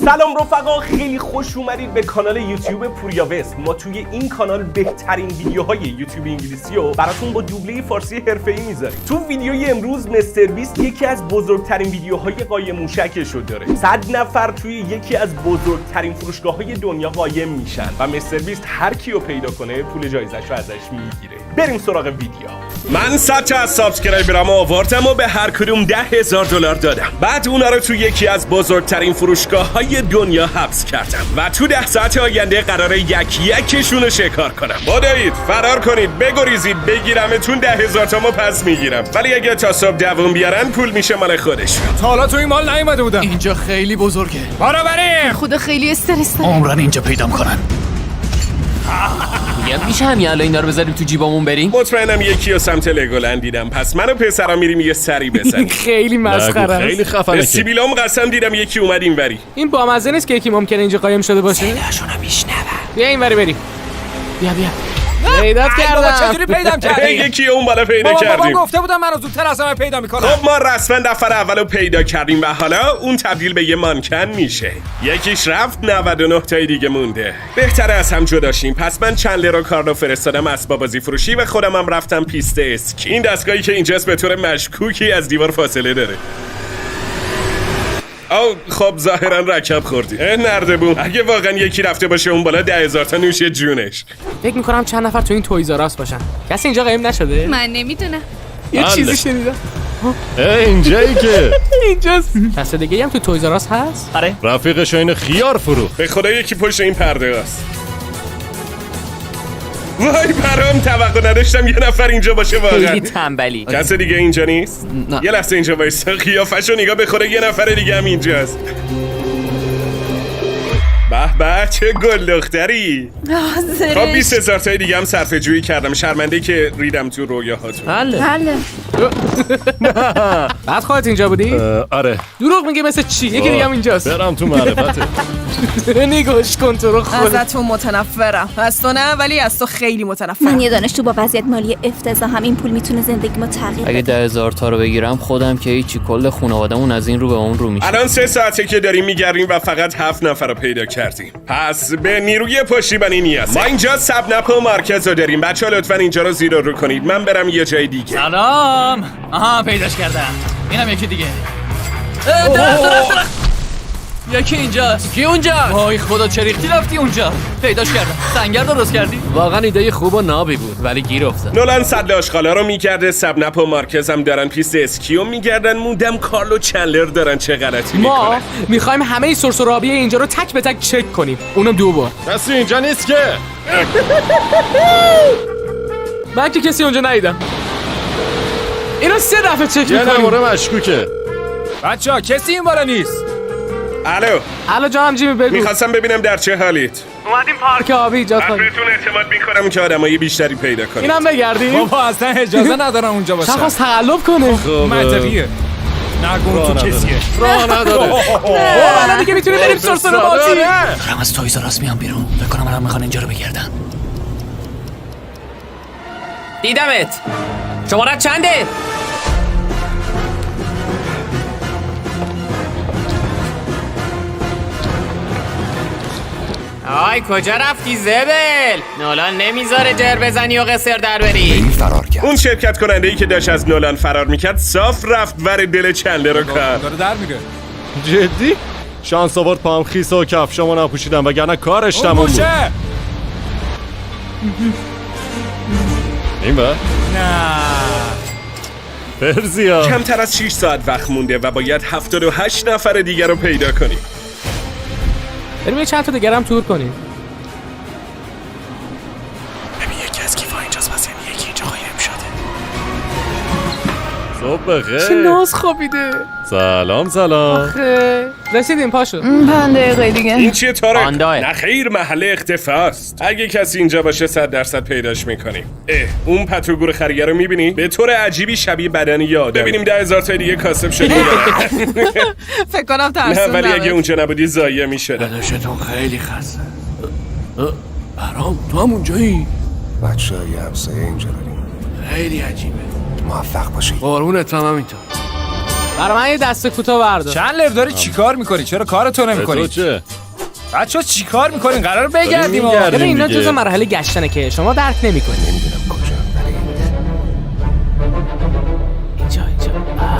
سلام رفقا، خیلی خوش اومدید به کانال یوتیوب پوریا وست. ما توی این کانال بهترین ویدیوهای یوتیوب انگلیسی رو براتون با دوبله فارسی حرفه‌ای میذاریم. تو ویدیوی امروز مستر بیست یکی از بزرگترین ویدیوهای قایم موشکش رو داره. 100 نفر توی یکی از بزرگترین فروشگاه‌های دنیا قایم میشن و مستر بیست هر کیو پیدا کنه پول جایزش رو ازش میگیره. بریم سراغ ویدیو. من 100 تا از سابسکرایبرام آوردم و به هر کدوم $10,000 دادم. بعد اونا رو تو یکی از بزرگترین فروشگاه‌های دنیا حبس کردم و تو 10 ساعت آینده قراره یکشون رو شکار کنم. بدوید، فرار کنید، بگریزید، بگیرمتون 10,000 تامو پس میگیرم. ولی اگه تا صبح دووم بیارن پول میشه مال خودش. تا حالا تو این مال نیومده بودم. اینجا خیلی بزرگه. برو بریم. خدا خیلی استرس داره. عمرن اینجا پیدام کنن. میگم میشه همین الان اینا رو بذاریم تو جیبامون بریم؟ مطمئنم یکی رو سمت لگولند دیدم، پس من و پسرا میریم یه سری بزنیم. خیلی مسخره است. خیلی خفنه. سیبیلام قسم دیدم یکی اومد اینوری. این بامزه نیست که یکی ممکنه اینجا قایم شده باشه. صداشونو میشنوم. بیا اینوری بریم. بیا پیدات کردم. چجوری پیدام کردی؟ یکی اون بالا پیدا بابا کردیم. گفته بودم منو زودتر از همه پیدا میکنم. خب ما رسما نفر اولو پیدا کردیم و حالا اون تبدیل به یه مانکن میشه. یکیش رفت، 99 تای دیگه مونده. بهتره از هم جداشیم. پس من چندلر و کارلو فرستادم اسباب بازی فروشی و خودم هم رفتم پیست اسکی. این دستگاهی که اینجاست به طور مشکوکی از دیوار فاصله داره. خب ظاهرا رکب خوردی. نرده بوم. اگه واقعا یکی رفته باشه اون بالا 10,000 تا نوش جونش. فکر میکنم چند نفر تو این تویزاراس باشن. کسی اینجا قایم نشده؟ من نمیدونم. یه بله. چیزی شنیدم. اینجایی که اینجاست. کس دیگه هم تو تویزاراس هست؟ آره. رفیقش اینو خیار فروخت. به خدا یکی پشت این پرده است. وای برام توقع نداشتم یه نفر اینجا باشه واقعا. خیلی تنبلی. کس دیگه اینجا نیست؟ نه. یه لحظه اینجا وایسا، قیافشو نگاه، به خدا یه نفر دیگه هم اینجاست. به چه گل دختری. خب 20,000 تای دیگه هم صرفه جویی کردم. شرمنده که ریدم تو رویاهاتون. بله. بعد خودت اینجا بودی؟ آره دروغ میگه مثل چی؟ یکی دیگه هم اینجاست. برم تو معرفته. نگاش کن تو رو خود. ازتون متنفرم. از تو نه، ولی از تو خیلی متنفرم. من یه دانشجو با وضعیت مالی افتضاح هم این پول میتونه زندگیمو تغییر اگه بده. 10,000 تا رو بگیرم خودم که هیچی، کل خانواده‌مون از این رو به اون رو میشه. الان 3 ساعته که داریم میگردیم و فقط 7 نفر رو پیدا کردیم. پس به نیروی پشتیبانی نیاز. ما اینجا سبنپ و مرکز رو داریم. بچه‌ها لطفاً اینجا رو زیر رو کنید. من برم یه جای دیگه. سلام. آها پیداش کردم. اینم یکی دیگه. یکی اینجاست. کی اونجا؟ وای خدا چه ریختی رفتی اونجا. پیداش کردم. سنگر درست کردی؟ واقعا ایده خوب و نابی بود ولی گیر افتاد. نولان سد آشغالا رو میگرده، سبنپ و مارکز هم دارن پیست اسکیو میگردن، موندم کارلو چندلر دارن چه غلطی ما میکنن. میخوایم همه سرسرابی اینجا رو تک به تک چک کنیم. اونم 2 بار. کسی اینجا نیست که. من که کسی اونجا ندیدم. اینو 3 دفعه چک یه میکنیم. نمونه مشکوکه. بچه‌ها کسی این بالا نیست. الو جانم جیمی بگو. میخواستم ببینم در چه حالید. اومدیم پارک آبی ایجاد کنیم. بهتون اعتماد میکنم که آدمای بیشتری پیدا کنید. اینم بگردیم. بابا اصلا اجازه ندارم اونجا باشم. شخص تقلب کنه. منطقیه. نگو تو کسیه. راه نداره. الان دیگه میتونیم بریم سرسراباتی. دارم از تویزاراس میام بیرون. فکر کنم الان میخوان اینجا رو بگردن. دیدمت. شمارت چنده؟ آی کجا رفتی زبل؟ نولان نمیذاره جر بزنی و قصر در بری. اون شرکت کننده ای که داشت از نولان فرار میکرد صاف رفت ور دل چندلر رو کرد. داره در میره. جدی؟ شانس آورد پام خیس و کفشامو نپوشیدم وگرنه کارش تموم بود. این با؟ نه. فرزیا کمتر از 6 ساعت وقت مونده و باید 78 نفر دیگر رو پیدا کنیم. بریم یه چند تا دیگه هم تور کنیم. ببین یکی از کیفا اینجاست، پس یعنی یکی اینجا قایم شده. صبح چه بخیر. ناز خوابیده. سلام. رسیدیم پاشو. 5 دقیقه دیگه. این چیه تارک؟ آنداه. نه خیر، محل اختفاست. اگه کسی اینجا باشه 100% پیداش میکنیم. اون پتوگور خریه رو میبینی؟ به طور عجیبی شبیه بدن یه آدم. ببینیم 10,000 تا دیگه کاسب شده. فکر کنم نه ترسوندم. ولی اگه اونجا نبودی ضایع میشد. داداشتون خیلی خسته. برام تو هم اونجایی؟ بچه یه همسایه اینجا داریم. خیلی عجیبه. موفق باشید. قربونت هم همینطور. برای من یه دست کوتاه بردار. چند لر داری چیکار میکنی؟ چرا کارتو تو نمیکنی؟ چه؟ بچه‌ها چیکار میکنین؟ قرار بگردیم ها. می‌گردیم. ببین اینا دیگه. جزء مراحل گشتنه که شما درک نمی‌کنید. اینجا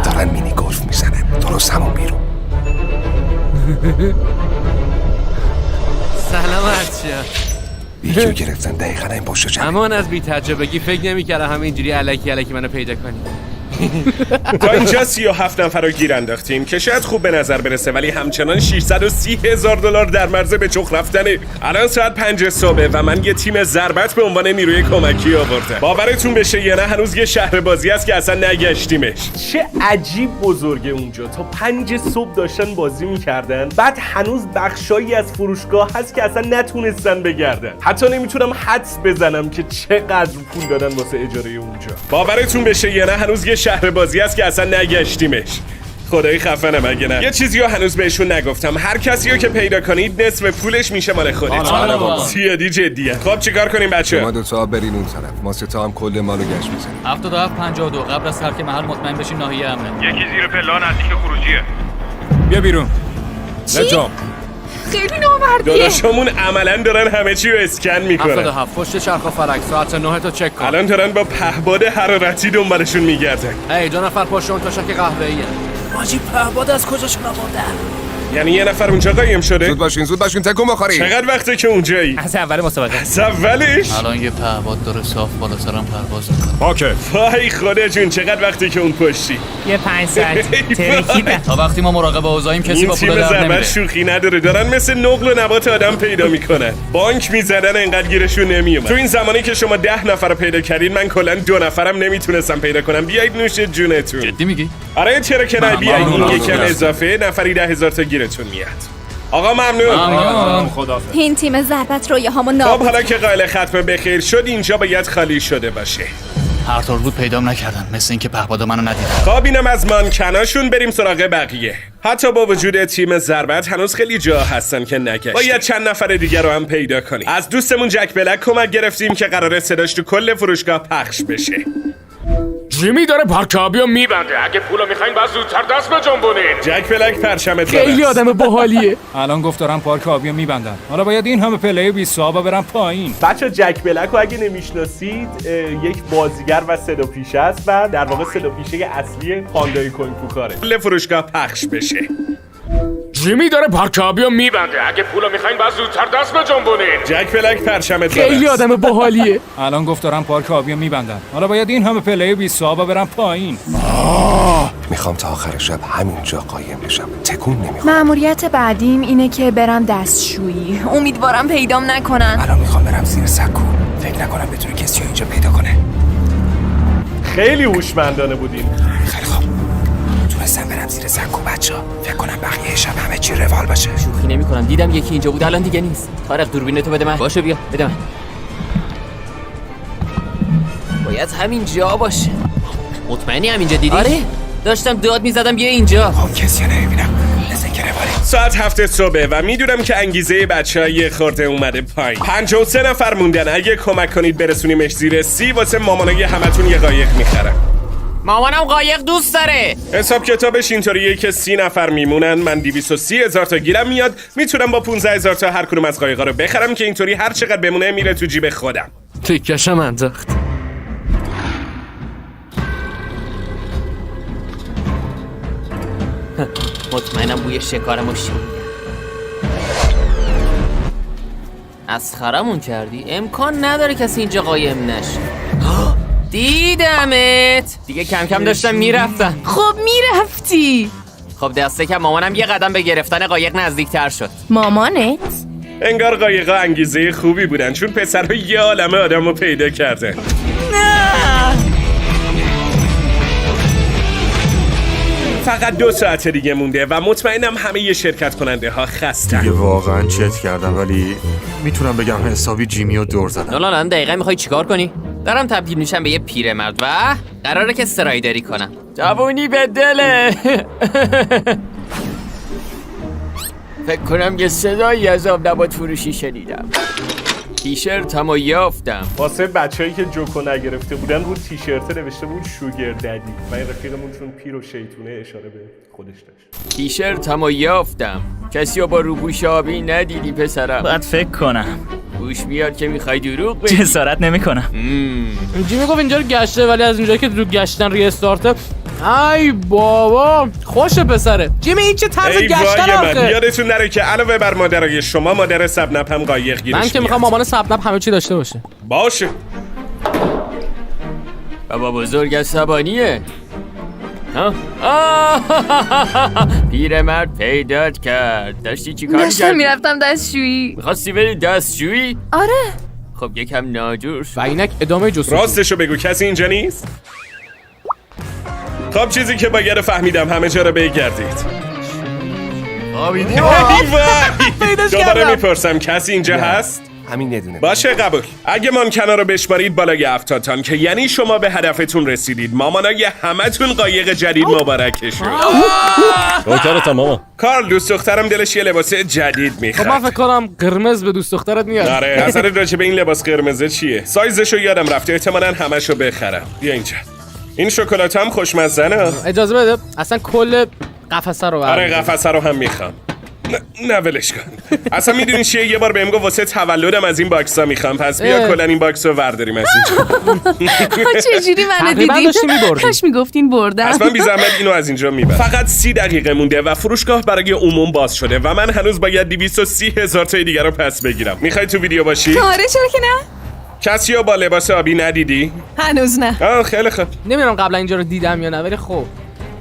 دارن مینی گلف میزنن درست همون بیرون. سلامت شه. یکی رو گرفتن دقیقا این باشه جمعی. امان از بی تجربگی فکر نمی‌کردم همینجوری الکی منو پیدا کنی. تا اینجا 37 نفر رو گیر انداختیم که شاید خوب به نظر برسه، ولی همچنان 630,000 دلار در مرز به چخ رفتنه. الان ساعت 5 صبح و من یه تیم ضربت به عنوان نیروی کمکی آوردم. باورتون بشه یا نه هنوز یه شهر بازی است که اصلا نگشتیمش. چه عجیب بزرگه اونجا. تا 5 صبح داشتن بازی میکردن، بعد هنوز بخشایی از فروشگاه هست که اصلا نتونستن بگردن. حتی نمیتونم حدس بزنم که چقدر پول دادن واسه اجاره اونجا. باورتون بشه یا نه هنوز یه شهر بازی است که اصلا نگشتیمش. خدای خفنم اگه نه. یه چیزی رو هنوز بهشون نگفتم. هر کسی رو که پیدا کنید نصف پولش میشه مال خودت. سیادی جدیه. خب چیکار کنیم بچه؟ شما 2 تا برین اون طرف، ما 3 تا هم کل مالو گشت میزنیم. 7752 قبل از ترک محل مطمئن بشین ناحیه امنه. یکی زیر پلا نزدیک خروجیه. بیا بیرون. لجام. خیلی نامردیه. داداشامون عملا دارن همه چی رو اسکن میکنن. 77 پشت چرخ و فلک ساعت 9 تا چک کن. الان دارن با پهباد حرارتی دنبالشون میگردن. هی 2 نفر پشت اون تشک قهوه‌ایه. ماجی پهباد از کجاشون آوردن؟ یعنی یه نفر اونجا قایم شده؟ زود باشین تکون بخورین. چقدر وقته که اونجایی؟ از اول مسابقه. از اولش؟ الان یه پهباد داره صاف بالا سرم پرواز میکنه. اوکی. وای خدا جون چقدر وقته که اون پشتی؟ یه 5 ساعت ترکیدن. تا وقتی ما مراقب اوضاعیم کسی این با تیم پول در زربت نمیره. شوخی نداره، دارن مثل نقل و نبات آدم پیدا میکنن. بانک میزدن انقدر گیرشون نمیومد. تو این زمانی که شما 10 نفر رو پیدا کردین من کلا 2 نفرم نمیتونستم پیدا کنم. بیایید نوش جونتون. جدی میگی؟ آره چرا که نه، بیایید این ممنون. یکم اضافه نفری 10,000 تا گیرتون میاد. آقا ممنون. خدافظ. این تیم ضربت رویاهامو خب نابود. حالا که قائل ختم بخیر شد اینجا باید خالی شده باشه. هر طور بود پیدام نکردن، مثل اینکه پهپاد منو ندیدن. خب اینم از مانکناشون، بریم سراغ بقیه. حتی با وجود تیم ضربت هنوز خیلی جا هستن که نگشتیم. باید چند نفر دیگر رو هم پیدا کنیم. از دوستمون جک بلک کمک گرفتیم که قراره صداش تو کل فروشگاه پخش بشه. جیمی داره پرکابیو میبنده. اگه پولو میخواین باید زودتر دست بجنبونین. جک بلک پرچمت خیلی بالاست. آدم باحالیه. الان گفت دارن پارک آبیو میبندن. حالا باید این همه پله 20 صاحب برن پایین. بچه جک بلک رو اگه نمیشناسید یک بازیگر و صدا پیشه است و در واقع صدا پیشه اصلی پاندای کنگ فو کاره. کل فروشگاه پخش بشه. جیمی داره پرکابیو میبنده. اگه پولو میخواین باید زودتر دست بجنبونین. جک بلک پرچمت خیلی بالاست. آدم باحالیه. الان گفت دارن پارک آبیو میبندن. حالا باید این همه پله 20 صاحب برن پایین. میخوام تا آخر شب همینجا قایم بشم، تکون نمیخوام. مأموریت بعدیم اینه که برم دستشویی. امیدوارم پیدام نکنن. الان میخوام برم زیر سکو، فکر نکنم بتونه کسی رو اینجا پیدا کنه. خیلی هوشمندانه بودیم. خیلی خوب تونستم برم زیر سکو بچه‌ها. فکر کنم بقیه شب همه چی روال باشه. شوخی نمی‌کنم، دیدم یکی اینجا بود الان دیگه نیست. طارق دوربینتو بده من. باشه بیا بده من. باید همین جا باشه. مطمئنی همینجا دیدی؟ آره داشتم داد میزدم بیا اینجا. خب کسی رو نمیبینم، مثل که رواله. ساعت 7 صبح و میدونم که انگیزه بچه‌ها یه خورده اومده پایین. 53 نفر موندن. اگه کمک کنید برسونیمش زیر سی واسه مامانای همتون یه قایق میخرم. مامانم قایق دوست داره. حساب کتابش اینطوریه که 30 نفر میمونن، من 230,000 تا گیرم میاد، میتونم با 15,000 تا هر کدوم از قایقا رو بخرم که اینطوری هر چقدر بمونه میره تو جیب خودم. تیکشم انداخت. مطمئنم بوی شکارمو شنیدم. مسخرمون کردی؟ امکان نداره کسی اینجا قایم نشه. دیدمت. دیگه کم کم داشتم میرفتم. خب میرفتی. خب دسته کم مامانم یه قدم به گرفتن قایق نزدیکتر شد. مامانت؟ انگار قایقا انگیزه خوبی بودن چون پسرها یه عالمه آدمو پیدا کردن. فقط 2 ساعت دیگه مونده و مطمئنم همه ی شرکت کننده ها خستن. دیگه واقعا چت کردم ولی میتونم بگم حسابی جیمی رو دور زدم. الان دقیقا میخوای چیکار کنی؟ دارم تبدیل میشم به یه پیرمرد و قراره که استرایدری کنم. جوونی به دله. فکر کنم یه صدایی از آب نبات فروشی شنیدم. تیشرتمو یافتم. واسه بچه‌ای که جوکو نگرفته بودن رو تیشرت نوشته بود شوگر ددی و این رفیقمون چون پیر و شیطونه اشاره به خودش داشت. تیشرتمو یافتم. کسی رو با روپوش آبی ندیدی پسرم؟ باید فکر کنم. گوش میاد که میخوای دروغ بگی. جسارت نمیکنم. جیمی گفت اینجا رو گشته ولی از اونجایی که رو گشتن ریستارته. ای بابا خوش پسره. جیمی این چه طرز گشتن آخه؟ یادتون نره که علاوه بر مادرای شما مادر سبنپ هم قایق گیرش من که میخوام مامان سبنپ همه چی داشته باشه. باشه. بابا بزرگ از سبانیه. پیرمرد پیدات کرد. داشتی چی کار داشتم کردی؟ میرفتم دستشویی. میخواستی بری دستشویی؟ آره. خب یکم ناجور شد. و اینک ادامه جستجو. راستشو بگو کسی اینجا نیست؟ خب چیزی که باید فهمیدم همه جا رو بگردید. دوباره میپرسم کسی اینجا هست؟ همین ندونه. باشه قبول. اگه مانکنا رو بشمارید بالای 70 تن که یعنی شما به هدفتون رسیدید. مامانای همتون قایق جدید مبارکشون. نوکرتم ماما. کارل دوست دخترم دلش یه لباس جدید خب من میخواد. فکر کنم قرمز به دوست دخترت میاد. آره نظرت راجع به این لباس قرمزه چیه؟ سایزشو یادم رفته احتمالاً همشو بخرم. بیا اینجا. این شکلات هم خوشمزه. اجازه بده اصلا کل قفسه رو آره بردارم. قفسه رو هم میخوام. نه ولش کن. اصلا میدونی چیه یه بار بهم گفت واسه تولدم از این باکسا میخوام پس بیا کلا این باکس رو ورداریم از اینجا. چجوری منو تقریبا داشتی دیدین؟ می‌بردی. کاش میگفتین بردم. اصلا بی زحمت اینو از اینجا میبر. فقط 30 دقیقه مونده و فروشگاه برای عموم باز شده و من هنوز باید 230,000 تا دیگه رو پس بگیرم. میخوای تو ویدیو باشی؟ آره چرا که نه؟ کسی رو با لباس آبی ندیدی؟ هنوز نه. خیلی خوب. نمیدونم قبلا اینجا رو دیدم یا نه ولی خب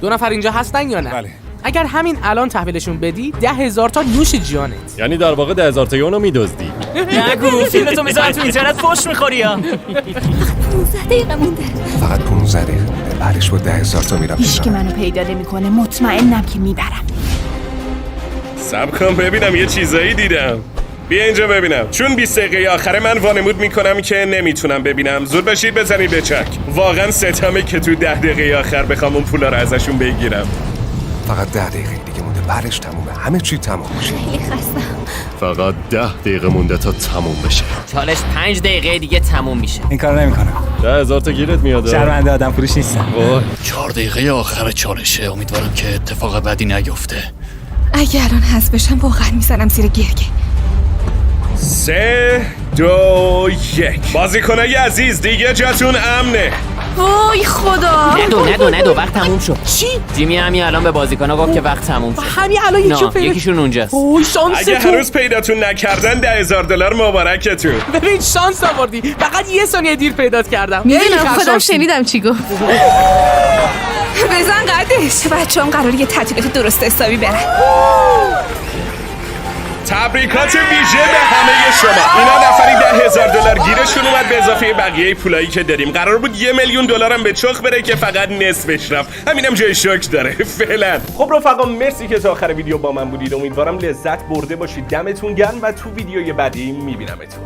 2 نفر اینجا هستن یا نه؟ بله. اگر همین الان تحویلشون بدی 10,000 تا نوش جانت. یعنی در واقع 10,000 تا اونو میدزدی. نگو فیلمتو میذارن تو اینترنت فوش میخوری یا 15 دقیقه مونده. فقط 15 دقیقه مونده. بعدش با 10,000 تا میرم. هیچکی منو پیدا نمیکنه. مطمئنم که میبرم. صبر کن ببینم یه چیزایی دیدم. بیا اینجا ببینم. چون 20 دقیقه آخره من وانمود میکنم که نمیتونم ببینم. زود باشید بزنید به چک. واقعا ستمه که تو 10 دقیقه آخر بخوام اون پولا رو ازشون بگیرم. فقط 10 دقیقه دیگه مونده. بعدش تمومه. همه چی تموم میشه. خیلی خستم. فقط 10 دقیقه مونده تا تموم بشه. چالش 5 دقیقه دیگه تموم میشه. این کارو نمیکنم. 10,000 تا گیرت میاد. شرمنده آدم فروش نیستم. 4 دقیقه آخر چالشه. امیدوارم که اتفاق بدی نیفته. اگه الان حذف بشم واقعا میزنم زیر گرگه. 3 2 1 بازیکنای عزیز دیگه جاتون امنه. وای خدا. ندو وقت تموم شد. چی؟ جیمی همین الان به بازیکن‌ها گفت که وقت تموم شد. همین الان یکیو پیدا. یکیشون اونجاست. اوه شانس اگه تو. هنوز پیداتون نکردن 10,000 دلار مبارکتون. ببین شانس آوردی. فقط 1 ثانیه دیر پیدات کردم. میدونم خودم شنیدم چی گفت. بزن قدش. بچه‌ام قراره یه تعطیلات درست حسابی برن. تبریکات ویژه به همه شما. اینا نفری 10,000 دلار گیرشون اومد به اضافه بقیه پولایی که داریم. قرار بود 1,000,000 دلار هم به چخ بره که فقط نصفش رفت. همینم جای شوک داره فعلا. خب رفقا مرسی که تا آخر ویدیو با من بودید. امیدوارم لذت برده باشید. دمتون گرم و تو ویدیوی بعدی میبینمتون.